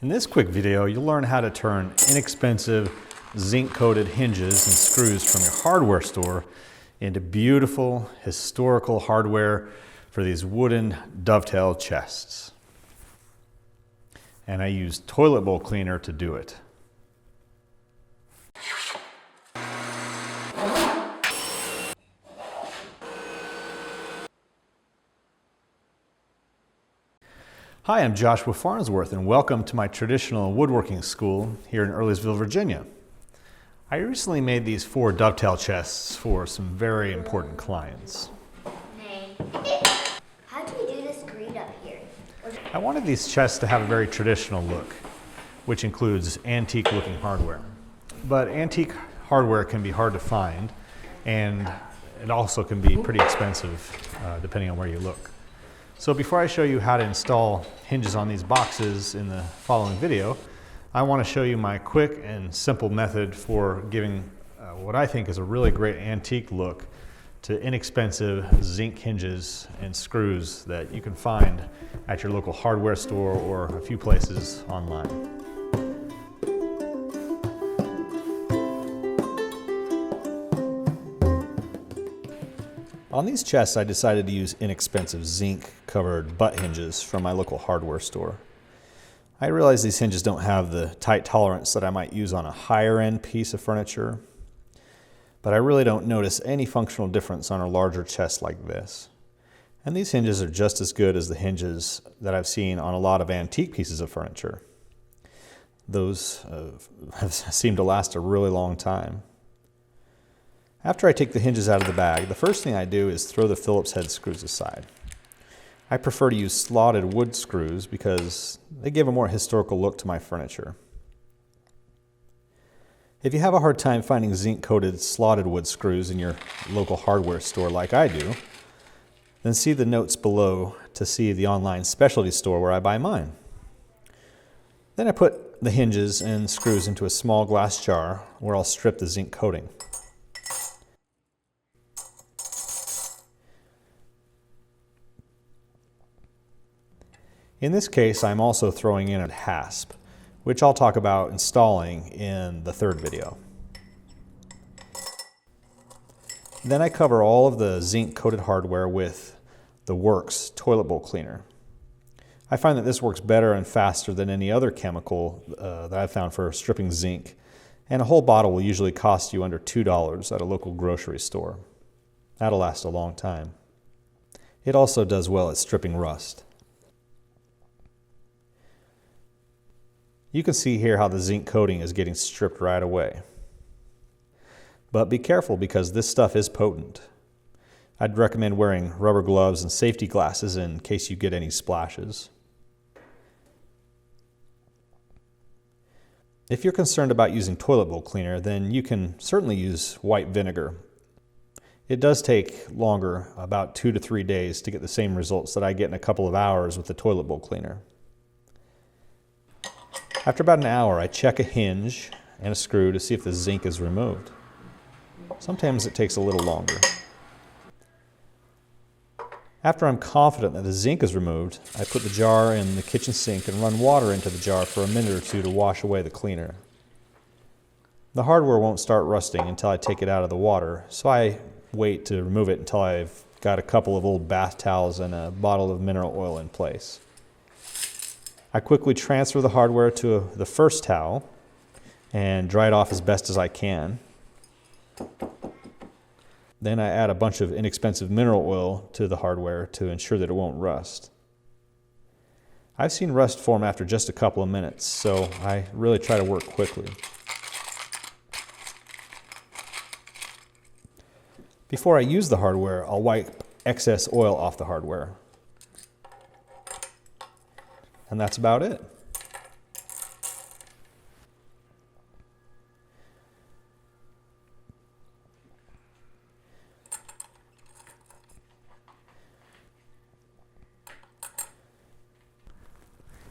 In this quick video, you'll learn how to turn inexpensive zinc-coated hinges and screws from your hardware store into beautiful historical hardware for these wooden dovetail chests. And I use toilet bowl cleaner to do it. Hi, I'm Joshua Farnsworth, and welcome to my traditional woodworking school here in Earlysville, Virginia. I recently made these 4 dovetail chests for some very important clients. Hey, how do we do this green up here? I wanted these chests to have a very traditional look, which includes antique-looking hardware. But antique hardware can be hard to find, and it also can be pretty expensive depending on where you look. So before I show you how to install hinges on these boxes in the following video, I want to show you my quick and simple method for giving what I think is a really great antique look to inexpensive zinc hinges and screws that you can find at your local hardware store or a few places online. On these chests, I decided to use inexpensive zinc-covered butt hinges from my local hardware store. I realize these hinges don't have the tight tolerance that I might use on a higher-end piece of furniture, but I really don't notice any functional difference on a larger chest like this. And these hinges are just as good as the hinges that I've seen on a lot of antique pieces of furniture. Those have seemed to last a really long time. After I take the hinges out of the bag, the first thing I do is throw the Phillips head screws aside. I prefer to use slotted wood screws because they give a more historical look to my furniture. If you have a hard time finding zinc-coated slotted wood screws in your local hardware store like I do, then see the notes below to see the online specialty store where I buy mine. Then I put the hinges and screws into a small glass jar where I'll strip the zinc coating. In this case, I'm also throwing in a hasp, which I'll talk about installing in the third video. Then I cover all of the zinc-coated hardware with the Works toilet bowl cleaner. I find that this works better and faster than any other chemical that I've found for stripping zinc, and a whole bottle will usually cost you under $2 at a local grocery store. That'll last a long time. It also does well at stripping rust. You can see here how the zinc coating is getting stripped right away. But be careful because this stuff is potent. I'd recommend wearing rubber gloves and safety glasses in case you get any splashes. If you're concerned about using toilet bowl cleaner, then you can certainly use white vinegar. It does take longer, about 2 to 3 days, to get the same results that I get in a couple of hours with the toilet bowl cleaner. After about an hour, I check a hinge and a screw to see if the zinc is removed. Sometimes it takes a little longer. After I'm confident that the zinc is removed, I put the jar in the kitchen sink and run water into the jar for a minute or two to wash away the cleaner. The hardware won't start rusting until I take it out of the water, so I wait to remove it until I've got a couple of old bath towels and a bottle of mineral oil in place. I quickly transfer the hardware to the first towel and dry it off as best as I can. Then I add a bunch of inexpensive mineral oil to the hardware to ensure that it won't rust. I've seen rust form after just a couple of minutes, so I really try to work quickly. Before I use the hardware, I'll wipe excess oil off the hardware. And that's about it.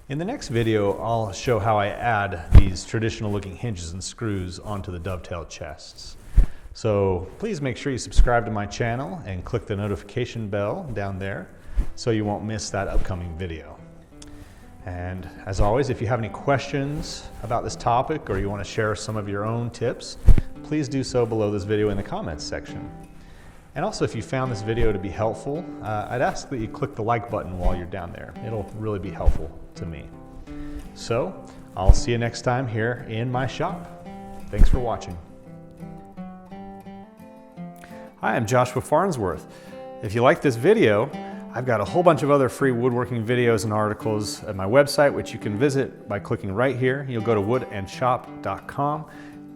In the next video, I'll show how I add these traditional looking hinges and screws onto the dovetail chests. So please make sure you subscribe to my channel and click the notification bell down there so you won't miss that upcoming video. And as always, if you have any questions about this topic or you want to share some of your own tips, please do so below this video in the comments section. And also, if you found this video to be helpful, I'd ask that you click the like button while you're down there. It'll really be helpful to me. So, I'll see you next time here in my shop. Thanks for watching. Hi, I'm Joshua Farnsworth. If you like this video, I've got a whole bunch of other free woodworking videos and articles at my website, which you can visit by clicking right here. You'll go to woodandshop.com.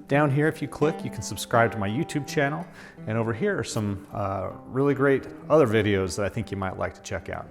Down here, if you click, you can subscribe to my YouTube channel. And over here are some really great other videos that I think you might like to check out.